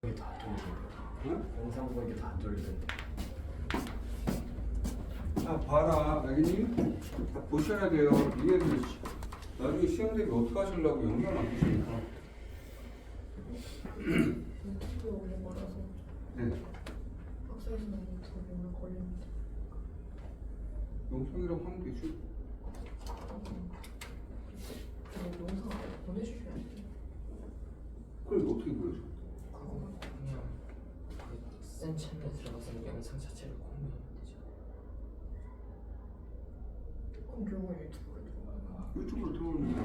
이게 다 안 졸리던데. 영상 보고 이게 다 안 졸리던데. 자, 봐라, 알겠니? 다 보셔야 돼요. 이게 나중에 시험 대비 어떻게 하시려고 영상 안 보시니까. 유튜브 오래 말아서 네. 학생에서 너무 되게 오래 걸리는데. 영상이라고 하면 되지. 영상 보내주셔야지. 그럼 어떻게 보여줘? 그거 그냥 그센 채널에 들어가서 영상 자체를 공유하면 되죠. 공개용을 유튜브로 들어가요. 유튜브로 들어오는 거.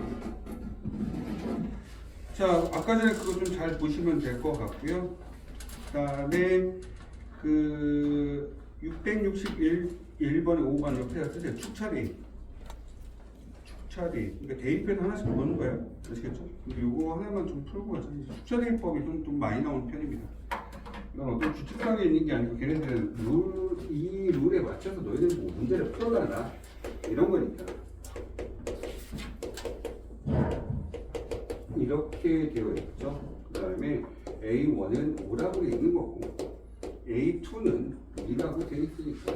자, 아까 전에 그거 좀 잘 보시면 될 것 같고요. 그다음에 그 661번에 5번 옆에다 쓰세요. 축차리. 축차리. 그러니까 대입해서 하나씩 보는 거예요. 아시겠죠? 근데 요거 하나만 좀 풀고 가자. 축차대입법이 좀 많이 나오는 편입니다. 이건 어떤 규칙상에 있는 게 아니고 걔네들은 이 룰에 맞춰서 너희들 뭐 문제를 풀어가라 이런 거니까. 이렇게 되어 있죠. 그 다음에 A1은 5라고 되어 있는 거고 A2는 2라고 되어 있으니까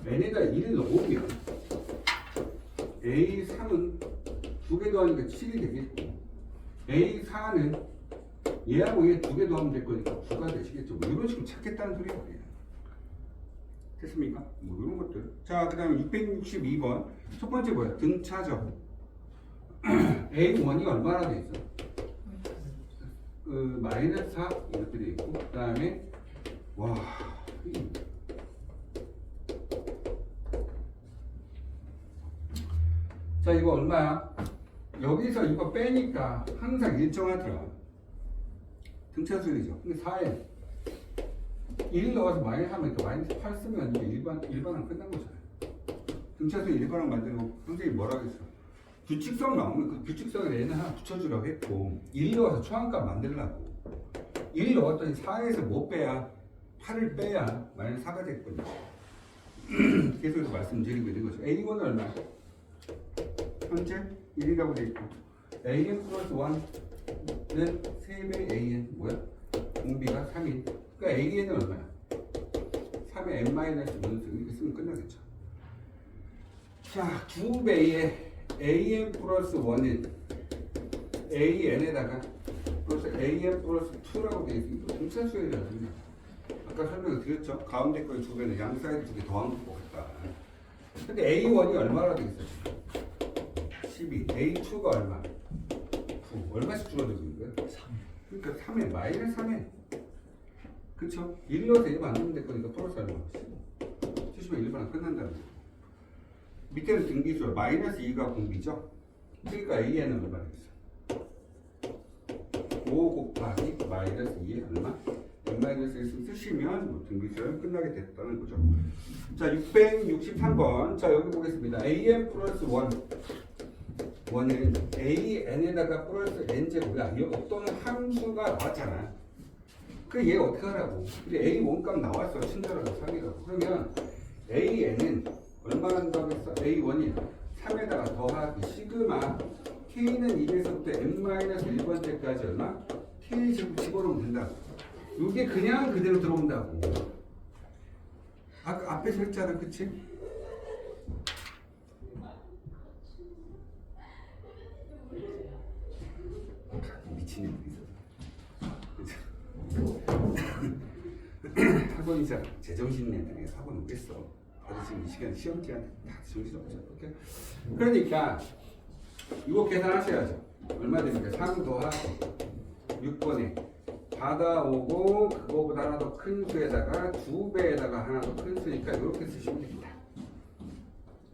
n에다 1을 넣으면 A3은 2개 더하니까 7이 되겠고 A4는 얘하고 얘 2개 더하면 될 거니까 9가 되시겠죠. 뭐 이런 식으로 찾겠다는 소리예요. 됐습니까? 뭐 이런 것들. 자, 그 다음에 662번 첫 번째 뭐야? 등차죠. A1이 얼마나 돼 있어? 마이너스 4 이렇게 돼 있고 그 다음에 와 자, 이거 얼마야? 여기서 이거 빼니까 항상 일정하더라. 등차수열이죠. 근데 4에 1 넣어서 마이너스 하면 그 마이너스 8 쓰면 이게 일반항 끝난 거잖아요. 등차수열 일반항 만들고 선생님이 뭐라 그랬어? 규칙성 나오면 그 규칙성에 얘는 하나 붙여주라고 했고 1 넣어서 초항값 만들라고 1 넣었더니 4에서 뭐 빼야? 8을 빼야 마이너스 4가 됐거든요. 계속해서 말씀드리고 있는 거죠. A1은 얼마야? 현재 1이라고 돼 있고 AN 플러스 1는 3배 AN 뭐야? 공비가 3인 그러니까 AN은 얼마야? 3의 N 마이너스 분수 이렇게 쓰면 끝나겠죠. 자, 2배의 AN 플러스 1은 AN에다가 플러스 AN 플러스 2라고 되어 있으니까 등차수열이라고 합니다. 아까 설명을 드렸죠? 가운데 거의 2배는 양 사이드 2개 더한 거겠다. 근데 A1이 얼마나 되어 있어요? 12. A2가 얼마? 9. 얼마씩 줄어들고 있는 거예요? 3. 그러니까 3에 마이너스 3에 그쵸? 1 넣어서 1 만들면 될 거니까 플러스 얼마? 15. 70면 1번은 끝난다는 거예요. 밑에는 등비수요. 마이너스 2가 공비죠? 그러니까 AN은 얼마 되겠어? 5 곱하기 마이너스 2에 얼마? N 마이너스 1 쓰시면 뭐 등비수요 끝나게 됐다는 거죠. 자, 663번. 자, 여기 보겠습니다. AN 플러스 1은 AN에다가 플러스 N제곱이야. 여기 어떤 함수가 나왔잖아. 그 얘 어떻게 하라고? 근데 A1 값 나왔어. 친절하게 사기라고. 그러면 AN은 얼마나 한다고 했어? A1이 3에다가 더하기 시그마 K는 1에서부터 N-1번째까지 얼마? K 집어넣으면 된다고. 이게 그냥 그대로 들어온다고. 아까 앞에서 했잖아. 그치? 미친 애들이 있어서 학원이자 제정신 애들이 학원 오겠어. 다들 지금 이 시간 시험 기간 다 정신없죠. 오케이? 그러니까 이거 계산하셔야죠. 얼마 됩니까? 3 더하기 6번에 받아오고 그거보다 하나 더 큰 수에다가 2배에다가 하나 더 큰 수니까 이렇게 쓰시면 됩니다.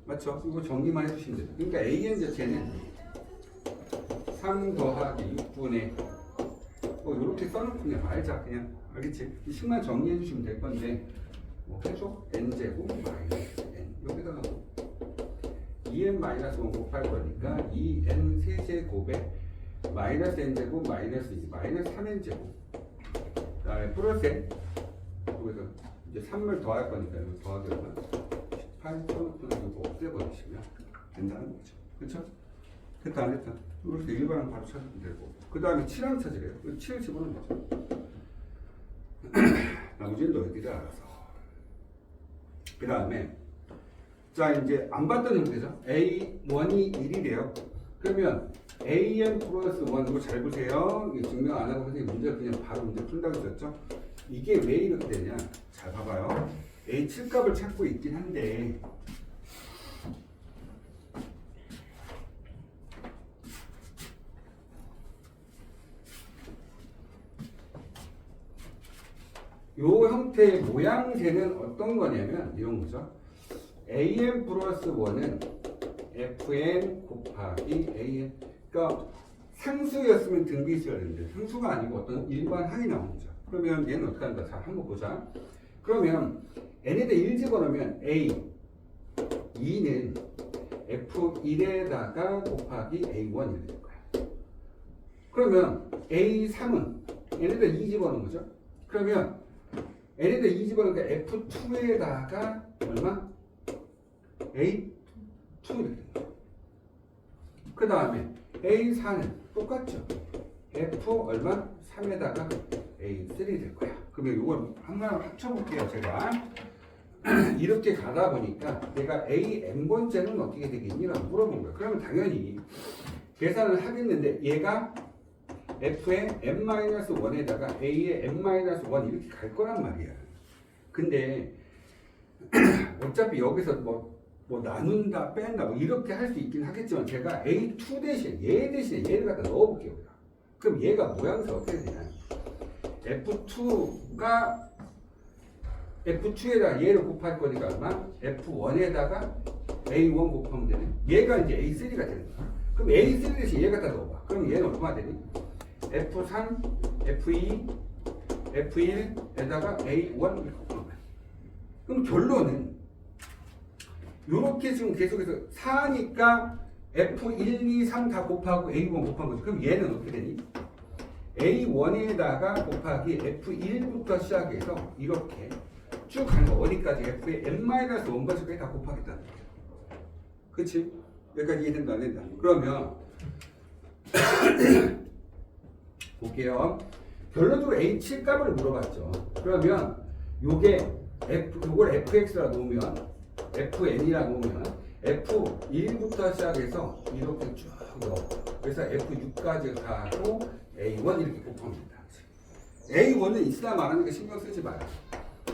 맞죠? 이거 정리만 해주시면 돼요. 그러니까 AN 자체는 3 더하기 6분의 이렇게 써놓고 그냥 말자. 그냥 알겠지? 이 식만 정리해 주시면 될 건데 뭐 해줘? n제곱 마이너스 n 여기다가 2n 마이너스 1 곱할 거니까 2n 세제곱에 마이너스 n제곱 마이너스 2 마이너스 3n제곱 그 다음에 플러스 n 여기서 이제 3을 더할 거니까 여기 더하기 얼마? 18 써놓고는 이거 없애버리시면 된다는 거죠. 그쵸? 됐다 안 됐다? 이렇게 일반은 바로 찾으면 되고 그 다음에 7항 찾으래요. 7 집어넣으면 되죠. 나머지는 너희들이 알아서. 그 다음에 자 이제 안 봤던 형태죠. A1이 1이래요. 그러면 AN 플러스 1 이거 잘 보세요. 이게 증명 안 하고 선생님 문제를 그냥 바로 문제 푼다고 했었죠. 이게 왜 이렇게 되냐? 잘 봐봐요. A7 값을 찾고 있긴 한데 요 형태의 모양새는 어떤 거냐면 이런 거죠. AN 플러스 1은 FN 곱하기 AN. 그러니까 상수였으면 등비수여야 되는데 상수가 아니고 어떤 일반 항이 나오는 거죠. 그러면 얘는 어떻게 한다? 자, 한번 보자. 그러면 n에다 1 집어넣으면 A 2는 F1에다가 곱하기 A1 이렇게 될 거야. 그러면 A3은 n에다 2 집어넣은 거죠. 그러면 n에다 2 집어넣으니까 F2에다가 얼마? A2 이렇게 된 거야. 그 다음에 A4는 똑같죠. F 얼마? 3에다가 A3 될 거야. 그러면 이걸 하나 합쳐볼게요. 제가 이렇게 가다 보니까 내가 A n번째는 어떻게 되겠니라고 물어본 거야. 그러면 당연히 계산을 하겠는데 얘가 F의 n-1에다가 A의 n-1 이렇게 갈 거란 말이야. 근데 어차피 여기서 뭐 나눈다 뺀다 뭐 이렇게 할 수 있긴 하겠지만 제가 A2 대신 얘 대신에 얘를 갖다 넣어볼게요. 그럼 얘가 모양새 어떻게 되냐? F2에다가 얘를 곱할 거니까 얼마? F1에다가 A1 곱하면 되네. 얘가 이제 A3가 되는 거야. 그럼 A3 대신 얘 갖다 넣어봐. 그럼 얘는 얼마 되니? F3, F2, F1에다가 A1 이렇게 곱하는 거야. 그럼 결론은 요렇게 지금 계속해서 4니까 F1, 2, 3 다 곱하고 A1 곱한 거지. 그럼 얘는 어떻게 되니? A1에다가 곱하기 F1부터 시작해서 이렇게 쭉 가는 거 어디까지? F의 n-1번째까지 다 곱하겠다는 거야. 그치? 여기까지 이해된다 안 된다? 그러면 볼게요. 결론적으로 A7 값을 물어봤죠. 그러면 요걸 fx라 놓으면 fn이라 놓으면 f1부터 시작해서 이렇게 쭉 넣어. 그래서 f6까지 가고 a1 이렇게 곱합니다. a1은 있으나 말하니까 신경 쓰지 마요.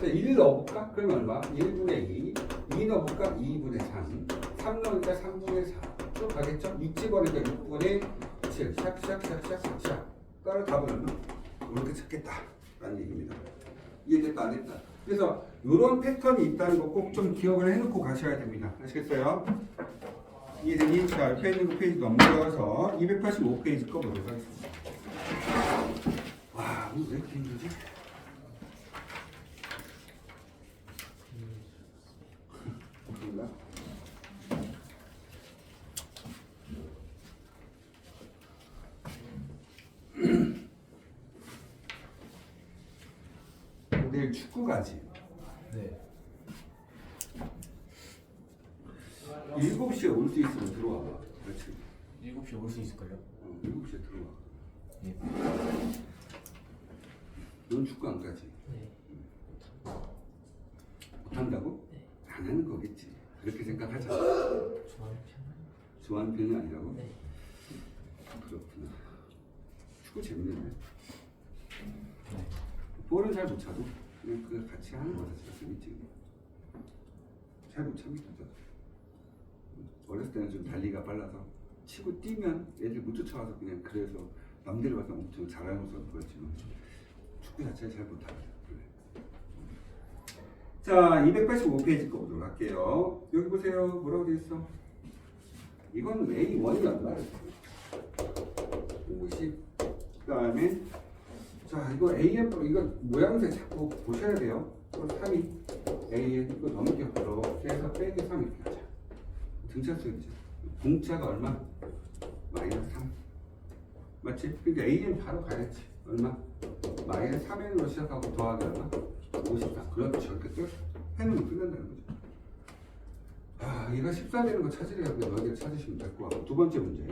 1 넣어볼까? 그러면 얼마? 1분의 2, 2 넣어볼까? 2분의 3, 3 넣으니까 3분의 4. 쭉 가겠죠? 6 집어넣으니까 6분의 7. 샥. 따라 답은 얼마? 이렇게 찾겠다. 라는 얘기입니다. 이해됐다 안 됐다? 그래서 이런 패턴이 있다는 거 꼭 좀 기억을 해놓고 가셔야 됩니다. 아시겠어요? 이해되니? 자, 옆에 있는 그 페이지 넘겨서 285페이지 거 보도록 하겠습니다. 와, 오늘 왜 이렇게 힘들지? 없습니다. 내일 축구 가지? 네. 7시에 올 수 있으면 들어와 봐. 그렇지. 7시에 올 수 있을걸요? 7시에 들어와. 예. 넌 축구 안 가지? 네. 못한다고? 네. 안 하는 거겠지. 그렇게 생각하자. 좋아하는 편. 좋아하는 편이 아니라고? 네. 그렇구나. 축구 재밌는데? 네. 볼은 잘 못 차도 그냥 그 같이 하는 거 자체가 재밌지. 잘 못 찹니다. 저도. 어렸을 때는 좀 달리기가 빨라서 치고 뛰면 애들 못 쫓아와서 그냥 그래서 남들이 봐서 엄청 잘하면서 그렇지만 축구 자체를 잘 못합니다. 자, 285페이지 거 보도록 할게요. 여기 보세요. 뭐라고 되어 있어? 이건 A1이 얼마야? 50. 그 다음에 자, 이거 AM 이거 모양새 자꾸 보셔야 돼요. 또 3이 A 이거 넘게 이렇게 해서 빼기 3 이렇게 하자. 등차 수였죠. 공차가 얼마? 마이너스 3. 맞지? 그러니까 AM 바로 가야지. 얼마? 마이너스 3n으로 시작하고 더하기 얼마? 54. 그렇죠. 이렇게 쭉 해놓으면 끝난다는 거죠. 아, 얘가 14 되는 거 찾으려고 너희들 찾으시면 될 것 같고. 두 번째 문제.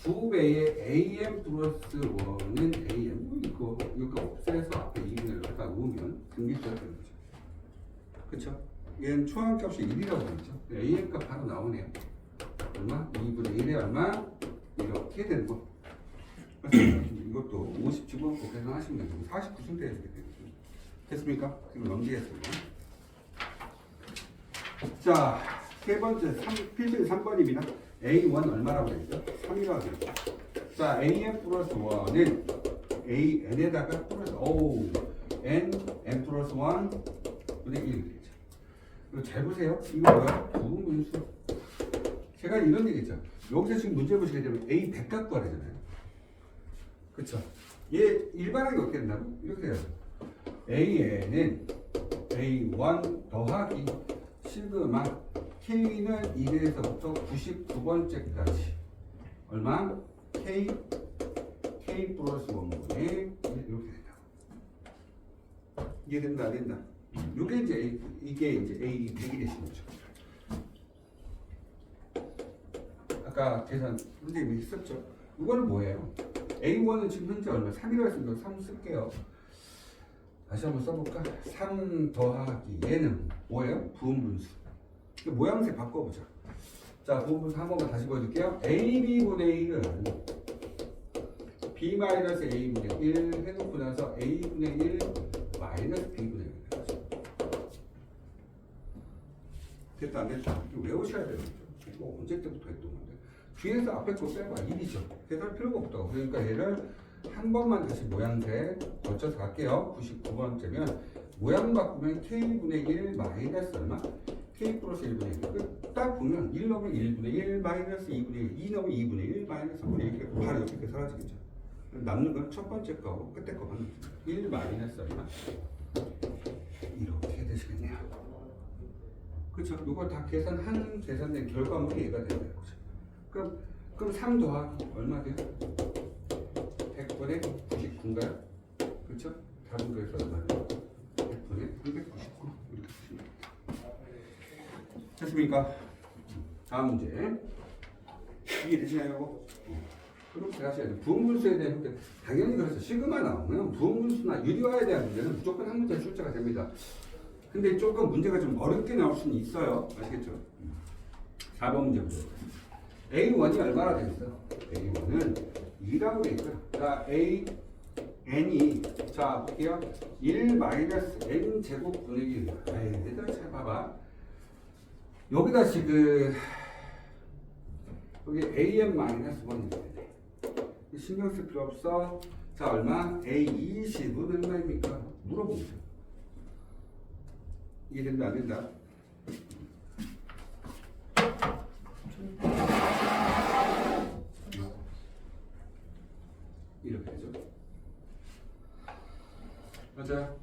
2배의 AM 플러스 1은 AM 이거 없애서 앞에 2분의 1을 갖다 놓으면 등기수가 되는 거죠. 그쵸? 얘는 초항값이 1이라고 되죠. AN 값 바로 나오네요. 얼마? 2분의 1에 얼마? 이렇게 되는 거. 그래서 이것도 50 집어넣고 계산하시면 되고 49승 되게 되거든요. 됐습니까? 지금 넘기겠습니다. 자, 세 번째 필수 3번입니다. A1 얼마라고 되죠? 3이라고 되죠. 자, AN 플러스 1은 AN에다가 플러스 N 플러스 1 분의 1이 되죠. 이거 잘 보세요. 이거 뭐야? 부분분수. 제가 이런 얘기했죠. 여기서 지금 문제 보시게 되면 A 100 갖고 하잖아요. 그쵸? 얘 일반하게 어떻게 된다고? 이렇게 돼요. AN은 A1 더하기 시그마 K는 1에서부터 99번째까지 얼마? K 플러스 1분의 1 이렇게 된다고. 이해된다 안 된다? 이게 이제 A 100이 되시는 거죠. 아까 계산 선생님이 했었죠. 이거는 뭐예요? A1은 지금 현재 얼마? 3이라고 했으니까 3 쓸게요. 다시 한번 써볼까? 3 더하기 얘는 뭐예요? 부분분수. 모양새 바꿔보자. 자, 부분분수 한 번만 다시 보여줄게요. AB분의 1은 B-A분의 1 해놓고 나서 A분의 1 마이너스 B분의 1 됐다 안 됐다? 이거 외우셔야 되는 거죠. 이거 언제 때부터 했던 건데 뒤에서 앞에 거 빼봐 1이죠. 계산할 필요가 없다고. 그러니까 얘를 한 번만 다시 모양새 거쳐서 갈게요. 99번째면 모양 바꾸면 K분의 1 마이너스 얼마? K 플러스 1분의 1. 딱 보면 1 넣으면 1분의 1 마이너스 2분의 1, 2 넣으면 2분의 1 마이너스 3분의 1 이렇게 바로 이렇게 사라지겠죠. 남는 건 첫 번째 거하고 끝에 거만 1 마이너스 얼마? 이렇게 되시겠네요. 그렇죠? 이걸 다 계산된 결과물이 얘가 되는 거죠. 그럼 3 더하기 얼마 돼요? 100분의 99인가요? 그렇죠? 답은 그래서 얼마예요? 100분의 399 이렇게 쓰시면 됩니다. 됐습니까? 다음 문제. 이해되시나요? 그렇게 하셔야 돼요. 부분분수에 대한 문제 당연히 그렇죠. 시그마 나오면 부분분수나 유리화에 대한 문제는 무조건 한 문제 출제가 됩니다. 근데 조금 문제가 좀 어렵게 나올 수는 있어요. 아시겠죠? 4번 문제 보세요. A1이 얼마나 되겠어요? A1은 2라고 되어 있고요. 자, N이 자 볼게요. 1 마이너스 N 제곱 분의 1. 얘들아 잘 봐봐. 여기다 지금 여기 AN 마이너스 1이 되네. 신경 쓸 필요 없어. 자, 얼마? A20은 얼마입니까? 물어보세요. 이해된다 안 된다? 이렇게 되죠. 맞아요?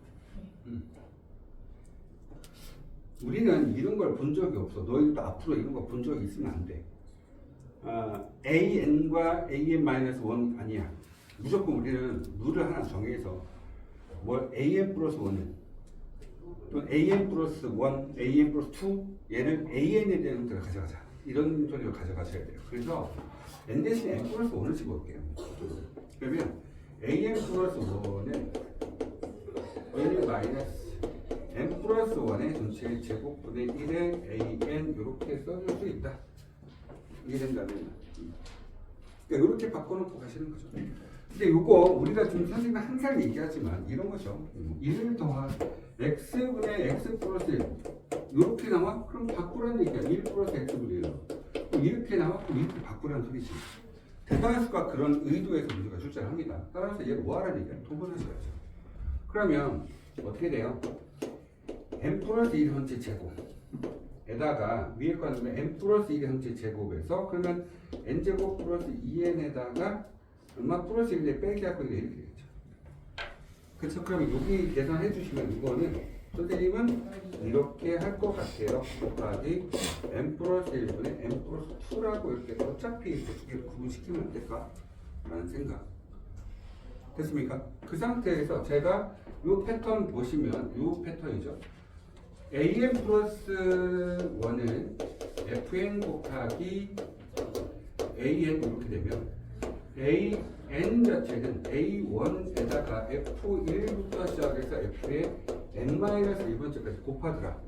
우리는 이런 걸 본 적이 없어. 너희들도 앞으로 이런 거 본 적이 있으면 안 돼. AN과 AN-1 아니야. 무조건 우리는 룰을 하나 정해서 뭘 AN 플러스 1은 또 AN 플러스 1, AN 플러스 2 얘를 AN에 대한 것들을 가져가자. 이런 소리를 가져가셔야 돼요. 그래서 N 대신에 N 플러스 1을 집어올게요. 그러면 AN 플러스 1은 N 마이너스 N 플러스 1의 전체 제곱분의 1의 AN 이렇게 써줄 수 있다. 이해된다면 그러니까 이렇게 바꿔놓고 가시는 거죠. 근데 이거 우리가 지금 선생님이 항상 얘기하지만 이런 거죠. 1을 더한 x분의 x 플러스 1 이렇게 나와? 그럼 바꾸라는 얘기야. 1 플러스 x분의 1 이렇게 나와? 그럼 이렇게 바꾸라는 소리지. 대단수가 그런 의도에서 문제가 출제를 합니다. 따라서 얘 뭐하라는 얘기야? 통분하셔야죠. 그러면 어떻게 돼요? n 플러스 1 현재 제곱 에다가 위에 거는 n 플러스 1의 현재 제곱에서 그러면 n제곱 플러스 2n에다가 얼마 플러스 1에 빼기 할 거니까 이렇게 되겠죠. 그렇죠? 그러면 여기 계산해 주시면 이거는 선생님은 이렇게 할 것 같아요. 곱하기 n 플러스 1분의 n 플러스 2라고 이렇게 어차피 두 개를 구분시키면 안 될까? 라는 생각. 됐습니까? 그 상태에서 제가 이 패턴 보시면 이 패턴이죠. AN 플러스 1은 FN 곱하기 AN 이렇게 되면 AN 자체는 A1에다가 F1부터 시작해서 F의 n-1번째까지 곱하더라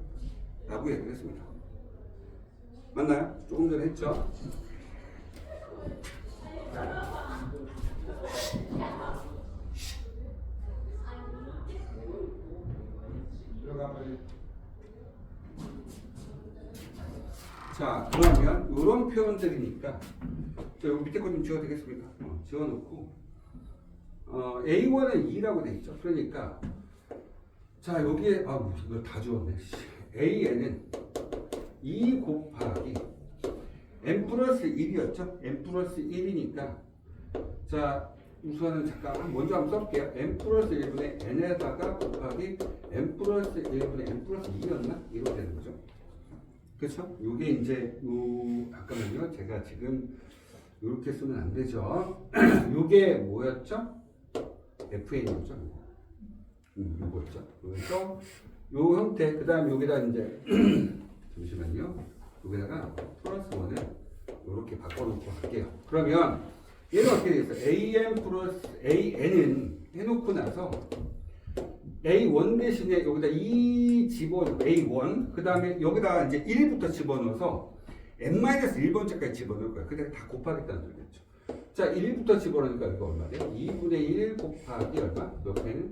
라고 얘기를 했습니다. 맞나요? 조금 전에 했죠? 들어가 빨리. 자, 그러면 이런 표현들이니까 자, 여기 밑에 거 좀 지워도 되겠습니까? 지워놓고 A1은 2라고 돼 있죠. 그러니까 자, 여기에 이거 다 지웠네. AN은 2 곱하기 n 플러스 1이었죠? n 플러스 1이니까 자, 우선은 잠깐 먼저 한번 써볼게요. n 플러스 1분의 n에다가 곱하기 n 플러스 1분의 n 플러스 2였나? 이렇게 되는 거죠. 그렇죠? 요게 이제 잠깐만요. 제가 지금 이렇게 쓰면 안 되죠. 요게 뭐였죠? FN이었죠. 요거였죠. 그래서 요 형태, 그 다음 여기다 이제 잠시만요. 여기다가 플러스 1을 이렇게 바꿔놓고 할게요. 그러면 얘는 어떻게 되겠어요? AN 플러스 AN은 해놓고 나서 A1 대신에 여기다 2 집어넣고 A1 그 다음에 여기다 이제 1부터 집어넣어서 n-1번째까지 집어넣을 거야. 그때 다 곱하겠다는 소리겠죠. 자, 1부터 집어넣으니까 이거 얼마 돼? 2분의 1 곱하기 얼마? 옆에는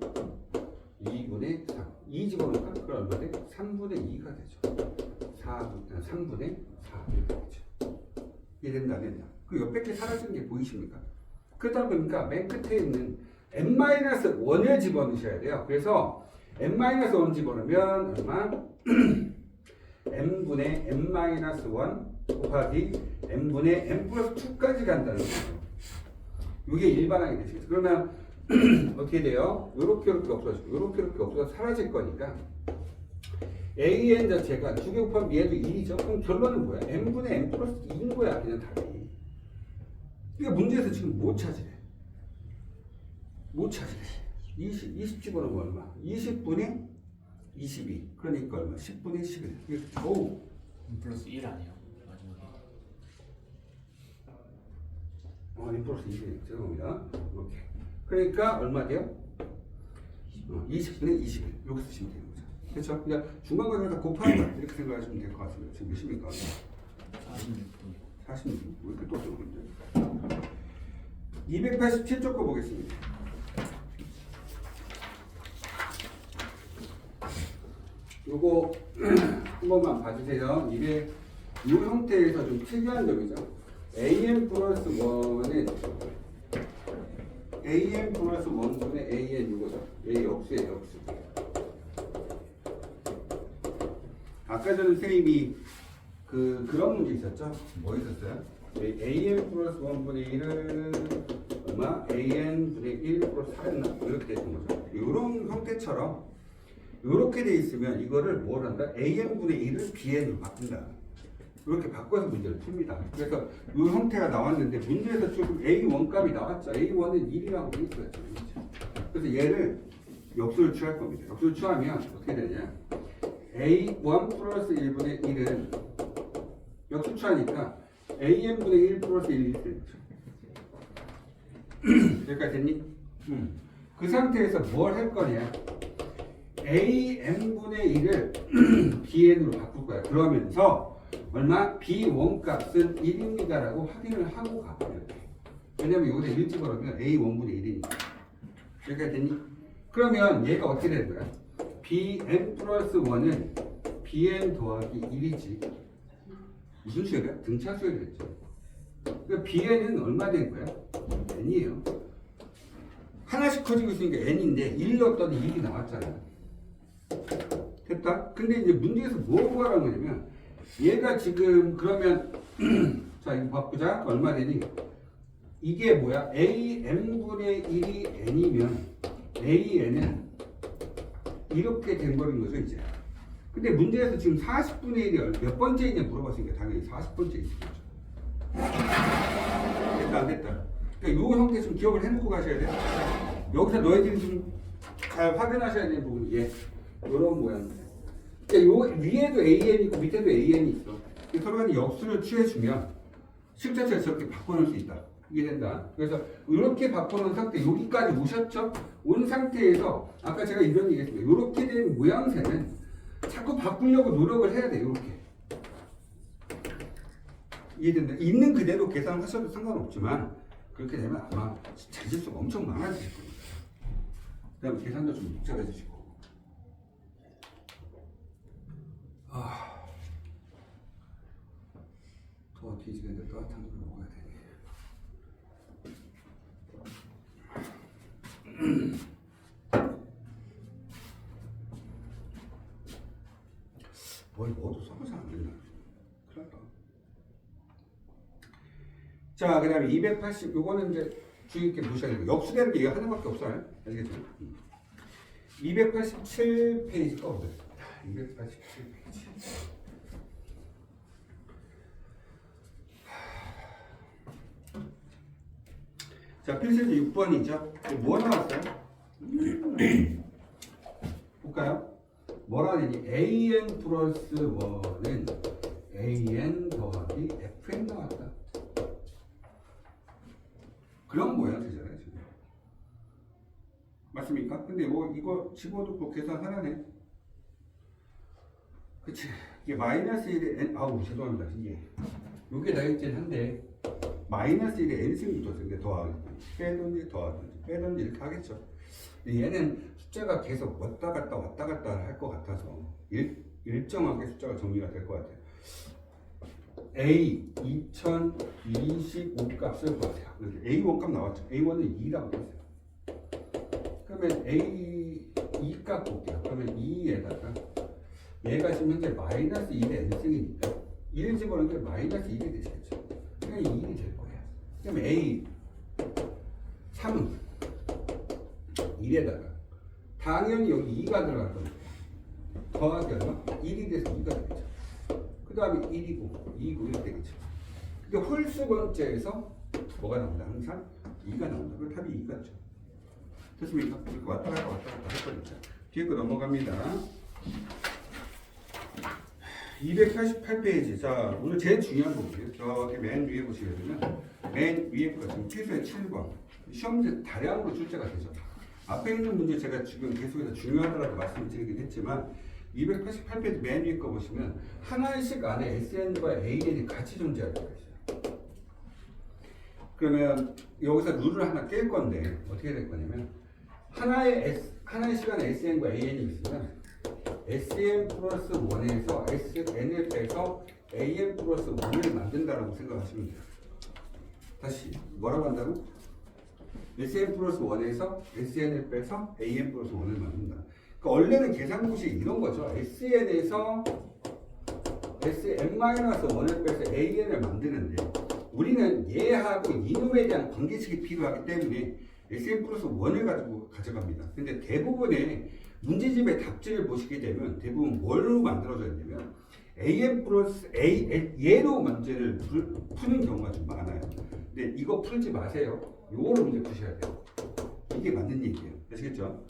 2분의 3. 2 집어넣을까? 그럼 얼마 돼? 3분의 2가 되죠. 3분의 4 이렇게 되죠. 이해된다 안 된다? 그 옆에 게 사라지는 게 보이십니까? 그러다 보니까 맨 끝에 있는 n-1을 집어넣으셔야 돼요. 그래서 n-1 집어넣으면 얼마? n분의 n-1 곱하기 n분의 n 플러스 2까지 간다는 거죠. 이게 일반항이 되시겠죠. 그러면 어떻게 돼요? 요렇게 없어지고 요렇게 없어서 사라질 거니까 an 자체가 2개 곱하면 얘도 1이죠. 그럼 결론은 뭐야? n분의 n 플러스 2인 거야. 그냥 답이. 그러니까 문제에서 지금 못 찾으래. 20 집어넣으면 얼마? 20분의 22. 그러니까 얼마? 10분의 11. 오. 플러스 1 아니에요? 마지막에. n 플러스 2. 죄송합니다. 이렇게. 그러니까 얼마 돼요? 20분의 21. 이렇게 쓰시면 되는 거죠. 그렇죠? 그냥 중간과정에서 곱하는 거 이렇게 생각하시면 될 것 같습니다. 지금 몇입니까? 46분. 46. 왜 이렇게 또 적은데? 287쪽 거 보겠습니다. 요거 한 번만 봐주세요. 이게 이 형태에서 좀 특이한 점이죠. AN 플러스 1은 AN 플러스 1분의 AN 이거죠. 얘 역수예요, 역수. 아까 전에 선생님이 그런 문제 있었죠? 뭐 있었어요? AN 플러스 1분의 1은 얼마? AN 분의 1 플러스 4였나? 이렇게 되는 거죠. 이런 형태처럼 이렇게 돼 있으면 이거를 뭘 한다? AN분의 1을 BN으로 바꾼다. 이렇게 바꿔서 문제를 풉니다. 그래서 이 형태가 나왔는데 문제에서 지금 A1 값이 나왔죠. A1은 1이라고 돼 있어요. 그래서 얘를 역수를 취할 겁니다. 역수를 취하면 어떻게 되냐? A1 플러스 1분의 1은 역수 취하니까 AN분의 1 플러스 1이 되죠. 여기까지 됐니? 그 상태에서 뭘 할 거냐? AN분의 1을 BN으로 바꿀 거야. 그러면서 얼마? B1 값은 1입니다라고 확인을 하고 가버려요. 왜냐면 여기다 1 집어넣으면 A1분의 1이니까. 여기까지 됐니? 그러면 얘가 어떻게 되는 거야? BN 플러스 1은 BN 더하기 1이지. 무슨 수열이야? 등차 수열이 됐죠. 그러니까 BN은 얼마 된 거야? N이에요. 하나씩 커지고 있으니까 N인데 1 넣었더니 1이 나왔잖아. 됐다? 근데 이제 문제에서 뭐 구하라는 거냐면 얘가 지금 그러면 자 이거 바꾸자. 얼마 되니? 이게 뭐야? AN분의 1이 N이면 AN은 이렇게 된 거는 거죠 이제. 근데 문제에서 지금 40분의 1이 몇 번째이냐 물어봤으니까 당연히 40번째 있겠죠. 됐다 안 됐다? 그러니까 이 형태 좀 기억을 해놓고 가셔야 돼요. 여기서 너희들이 좀 잘 확인하셔야 되는 부분이 얘 이런 모양이에요. 그러니까 요 위에도 AN이 있고 밑에도 AN이 있어. 서로 간에 역수를 취해주면 식자체를 저렇게 바꿔놓을 수 있다. 이해된다. 그래서 이렇게 바꿔놓은 상태, 여기까지 오셨죠? 온 상태에서 아까 제가 이런 얘기했습니다. 이렇게 된 모양새는 자꾸 바꾸려고 노력을 해야 돼요. 이렇게. 이해된다. 있는 그대로 계산하셔도 상관없지만 그렇게 되면 아마 자질수가 엄청 많아지실 겁니다. 그 다음에 계산도 좀 복잡해지시고. 더 뒤지는데 따뜻한 걸 먹어야 되네. 뭘 먹어도 썩어서 안 된다. 큰일 났다. 자, 그 다음에 280, 요거는 이제 주의 깊게 보셔야 되고, 역수되는 게 이거 하나밖에 없어요. 아시겠죠? 287페이지 꺼보겠습니다. 287페이지. 자, 필수제 6번이죠. 뭐 나왔어요? 볼까요? 뭐라 되니? AN 플러스 1은 AN 더하기 FN 나왔다. 그런 모양새잖아요, 지금. 맞습니까? 근데 뭐 이거 집어넣고 계산하라네. 그치? 이게 마이너스 1에 N, 아우, 죄송합니다. 이게. 요게 나있긴 한데, 마이너스 1에 N승이 붙었어요. 근데 더하기. 빼든지 더하든지. 빼든지 이렇게 하겠죠. 근데 얘는 숫자가 계속 왔다 갔다 할 것 같아서 일정하게 숫자가 정리가 될 것 같아요. A 2025 값을 구하세요. A 원값 나왔죠. A1은 2라고 했어요. 그러면 A 2값 볼게요. 그러면 2에다가 얘가 지금 현재 마이너스 1의 n승이니까 1 집어넣은 게 마이너스 1이 되시겠죠. 그냥 2이 될 거예요. 그럼 A 3은 1에다가 당연히 여기 2가 들어갈 겁니다. 더하기 얼마? 1이 돼서 2가 되겠죠. 그 다음에 1이고 2고 이렇게 되겠죠. 근데 홀수 번째에서 뭐가 나온다? 항상 2가 나온다. 그럼 답이 2가죠. 됐습니까? 이렇게 왔다 갔다 할 거니까. 뒤에 거 넘어갑니다. 288페이지. 자, 오늘 제일 중요한 부분이에요. 저기 맨 위에 보시게 되면 맨 위에 거 지금 필수의 7번. 시험 문제 다량으로 출제가 되죠. 앞에 있는 문제 제가 지금 계속해서 중요하다고 말씀드리긴 했지만 288페이지 맨 위에 거 보시면 하나씩 안에 SN과 AN이 같이 존재할 때가 있어요. 그러면 여기서 룰을 하나 깰 건데 어떻게 될 거냐면 하나의 시간에 SN과 AN이 있으면 SN 플러스 1에서 SN을 빼서 AN 플러스 1을 만든다라고 생각하시면 돼요. 다시 뭐라고 한다고? SN 플러스 1에서 SN을 빼서 AN 플러스 1을 만든다. 그러니까 원래는 계산공식이 이런 거죠. SN에서 SN-1을 빼서 AN을 만드는데 우리는 얘하고 이놈에 대한 관계식이 필요하기 때문에 SN 플러스 1을 가지고 가져갑니다. 근데 대부분의 문제집의 답지를 보시게 되면 대부분 뭘로 만들어져야 되냐면 AN 플러스 얘로 문제를 푸는 경우가 좀 많아요. 근데 이거 풀지 마세요. 요거를 문제 푸셔야 돼요. 이게 맞는 얘기예요. 아시겠죠?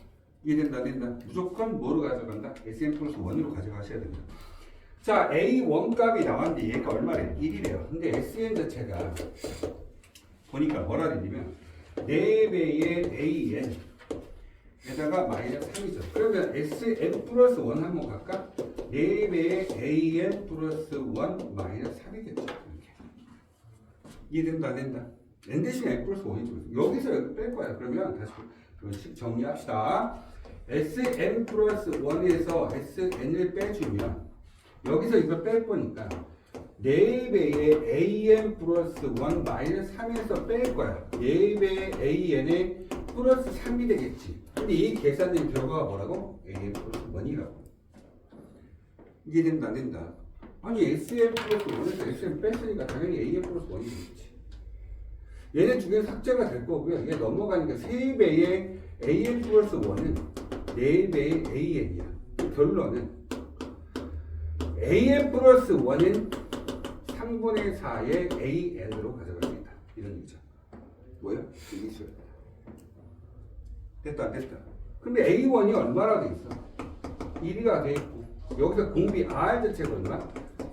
이해된다 안 된다? 무조건 뭐로 가져간다? SN 플러스 1으로 가져가셔야 됩니다. 자, A1 값이 나왔는데 얘가 얼마래요? 1이래요. 근데 SN 자체가 보니까 뭐라 되냐면 4배의 AN 에다가 마이너스 3이죠. 그러면 SN 플러스 1 한번 갈까? 4배의 AN 플러스 1 마이너스 3이겠죠. 이렇게. 이해된다 안 된다? N 대신 N 플러스 1이죠. 여기서 여기 뺄 거야. 그러면 다시 정리합시다. SN 플러스 1에서 SN을 빼주면 여기서 이걸 뺄 거니까 4배의 AN 플러스 1 마이너스 3에서 뺄 거야. 4배의 AN에 플러스 3이 되겠지. 근데 이 계산된 결과가 뭐라고? AN 플러스 1이라고. 이해된다 안 된다? 아니 SN 플러스 1에서 SN 뺐으니까 당연히 AN 플러스 1이 되겠지. 얘네 두 개는 삭제가 될 거고요. 얘 넘어가니까 3배의 AN 플러스 1은 4배의 AN이야. 결론은 AN 플러스 1은 3분의 4의 AN으로 가져갑니다. 이런 얘기죠. 뭐야? 이게 있어요. 됐다, 됐다. 근데 A1이 얼마라고 돼 있어? 1이가 돼 있고, 여기서 공비 R 자체가 얼마?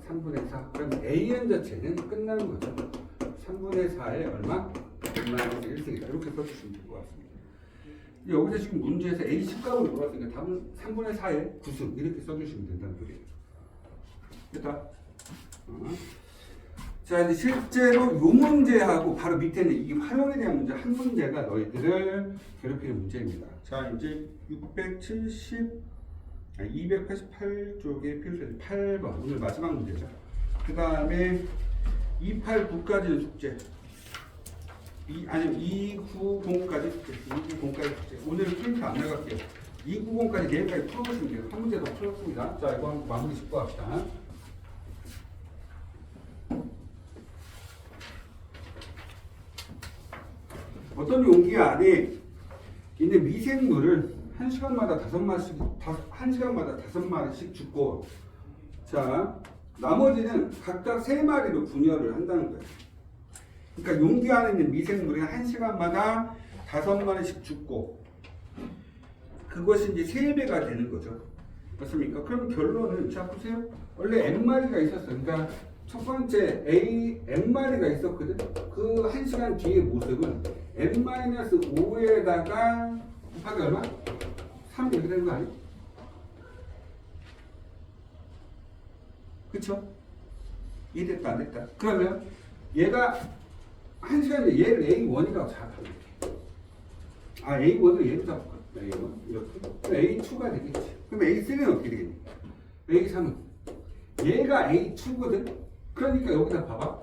3분의 4. 그럼 AN 자체는 끝나는 거죠. 3분의 4에 얼마? n-1승이다. 이렇게 써주시면 될 것 같습니다. 여기서 지금 문제에서 A 10값을 물었으니까 답은 3분의 4의 9승 이렇게 써주시면 된다는 소리예요. 됐다? 자, 이제 실제로 요 문제하고 바로 밑에 있는 이 활용에 대한 문제 한 문제가 너희들을 괴롭히는 문제입니다. 자, 이제 288쪽의 필수 8번 오늘 마지막 문제죠. 그 다음에 289까지는 숙제. 아니면 290까지 숙제. 290까지 숙제. 오늘 프린트 안 나갈게요. 290까지 내일까지 풀어보시면 돼요. 한 문제 더 풀었습니다. 자, 이거 한번 마무리 짓고 합시다. 어떤 용기 안에 있는 미생물을 1시간마다 5마리씩 죽고, 자, 나머지는 각각 3마리로 분열을 한다는 거예요. 그러니까 용기 안에 있는 미생물이 1시간마다 5마리씩 죽고, 그것이 이제 3배가 되는 거죠. 맞습니까? 그럼 결론은, 자, 보세요. 원래 N마리가 있었어요. 그러니까 첫 번째 N마리가 있었거든. 그 1시간 뒤의 모습은 N-5에다가 곱하기 얼마? 3 이렇게 되는 거 아니에요? 그쵸? 이해됐다 안 됐다? 그러면 얘가 1시간 뒤에 얘를 A1이라고 잡아볼게. A1을 얘로 잡을까? A1 이렇게. 그럼 A2가 되겠지. 그럼 A3는 어떻게 되겠니? A3은 얘가 A2거든? 그러니까 여기다 봐봐.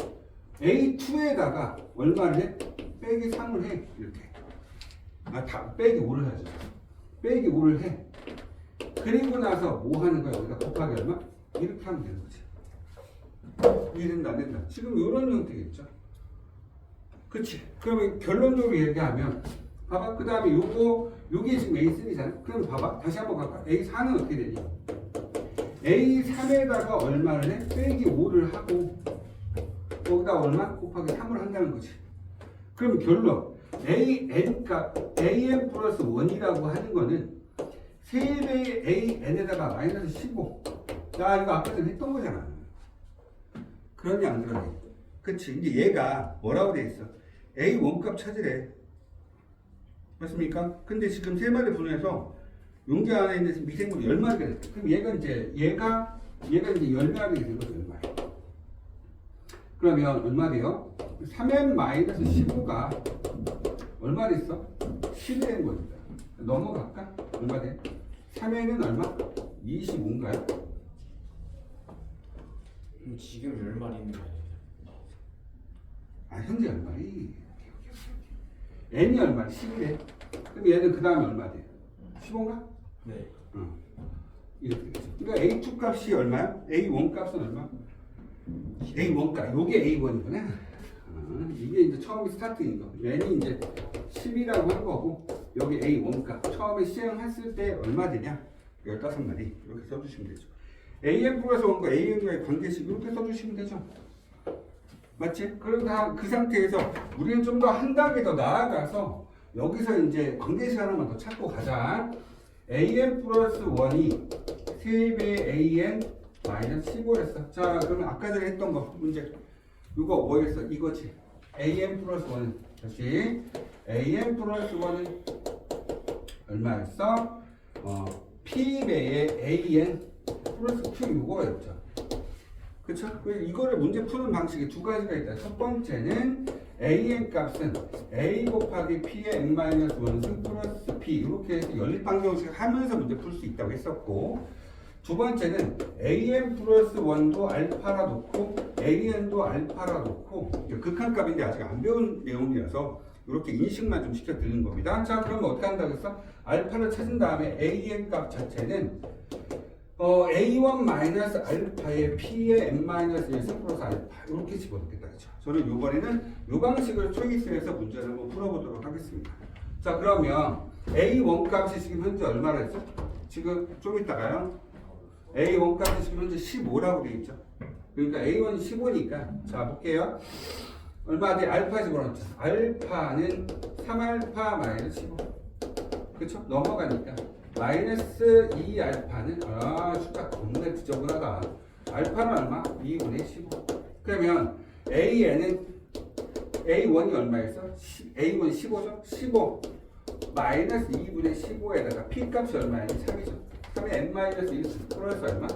A2에다가 얼마를 해? 빼기 3을 해. 이렇게. 빼기 5를 하죠. 빼기 5를 해. 그리고 나서 뭐 하는 거야? 여기다 곱하기 얼마? 이렇게 하면 되는 거지. 이해된다, 안 된다? 지금 이런 형태겠죠? 그치? 그러면 결론적으로 얘기하면, 봐봐. 그 다음에 요게 지금 A3잖아? 그럼 봐봐. 다시 한번 갈까? A4는 어떻게 되니? A3에다가 얼마를 해? 빼기 5를 하고, 거기다 얼마? 곱하기 3을 한다는 거지. 그럼 결론. AN 플러스 1이라고 하는 거는 3배의 AN에다가 마이너스 15. 자, 이거 아까 전에 했던 거잖아. 그러니 안 그러니? 그치. 이제 얘가 뭐라고 돼 있어? A1 값 찾으래. 맞습니까? 근데 지금 3마리 분해서 용기 안에 있는 미생물이 10마리가 됐어. 그럼 얘가 이제 10마리가 된 거죠, 10마리. 그러면 얼마 돼요? 3n 마이너스 15가 얼마 됐어? 10이 된 겁니다. 넘어갈까? 얼마 돼? 3n은 얼마? 25인가요? 지금 10마리 있는 거 아니에요? 현재 얼마리? n이 얼마리? 10이래. 그럼 얘는 그 다음에 얼마 돼? 15인가? 네. 이렇게 되죠. 그러니까 A2 값이 얼마야? A1 값은 얼마? A1 값. 요게 A1이구나. 이게 이제 처음에 스타트인 거. n이 이제 10이라고 한 거고, 여기 A1 값. 처음에 시행했을 때 얼마 되냐? 15마리. 이렇게 써주시면 되죠. AN 플러스 1과 AN과의 관계식 이렇게 써주시면 되죠. 맞지? 그럼 그 상태에서 우리는 좀 더 한 단계 더 나아가서 여기서 이제 관계식 하나만 더 찾고 가자. AN 플러스 1이 3배의 AN 마이너스 15였어. 자, 그러면 아까 전에 했던 거 문제. 이거 뭐였어? 이거지. AN 플러스 1은 다시 AN 플러스 1은 얼마였어? P배의 AN 플러스 Q 이거였죠. 그쵸? 이거를 문제 푸는 방식이 두 가지가 있다. 첫 번째는 AN 값은 A 곱하기 P의 N-1승 플러스 P 이렇게 해서 연립방정식 하면서 문제 풀 수 있다고 했었고, 두 번째는 AN 플러스 1도 알파라 놓고 AN도 알파라 놓고, 극한값인데 아직 안 배운 내용이라서 이렇게 인식만 좀 시켜드리는 겁니다. 자, 그러면 어떻게 한다고 했어? 알파를 찾은 다음에 AN 값 자체는 A1 마이너스 알파의 P의 N-1승 플러스 알파 이렇게 집어넣겠다. 그죠? 저는 이번에는 이 방식을 초이스해서 문제를 한번 풀어보도록 하겠습니다. 자, 그러면 A1 값이 지금 현재 얼마나 했어? 지금 좀 이따가요. A1 값이 지금 현재 15라고 되어 있죠. 그러니까 A1이 15니까 자 볼게요. 얼마 돼? 알파 집어넣자. 알파는 3알파 마이너스 15. 그쵸? 넘어가니까 마이너스 2알파는 숫자 겁나 지저분하다. 알파는 얼마? 2분의 15. 그러면 AN은 A1이 얼마였어? A1 15죠? 15 마이너스 2분의 15에다가 P값이 얼마야? 3이죠. 3에 N-1 플러스 얼마?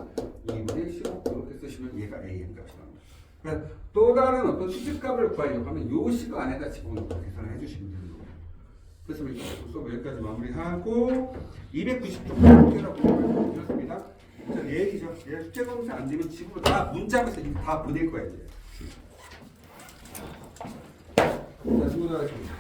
2분의 15 이렇게 쓰시면 얘가 AN 값이 나옵니다. 그래서 또 다른 어떤 수직값을 구하려고 하면 요 식어 안에다 집어넣고 계산을 해주시면 됩니다. 그래서 수업 여기까지 마무리하고 290쪽 숙제라고 드렸습니다. 자, 내일이죠. 내일 숙제 검사 안 되면 집으로 다 문자면서 다 보낼 거야 이제. 자, 수고하셨습니다.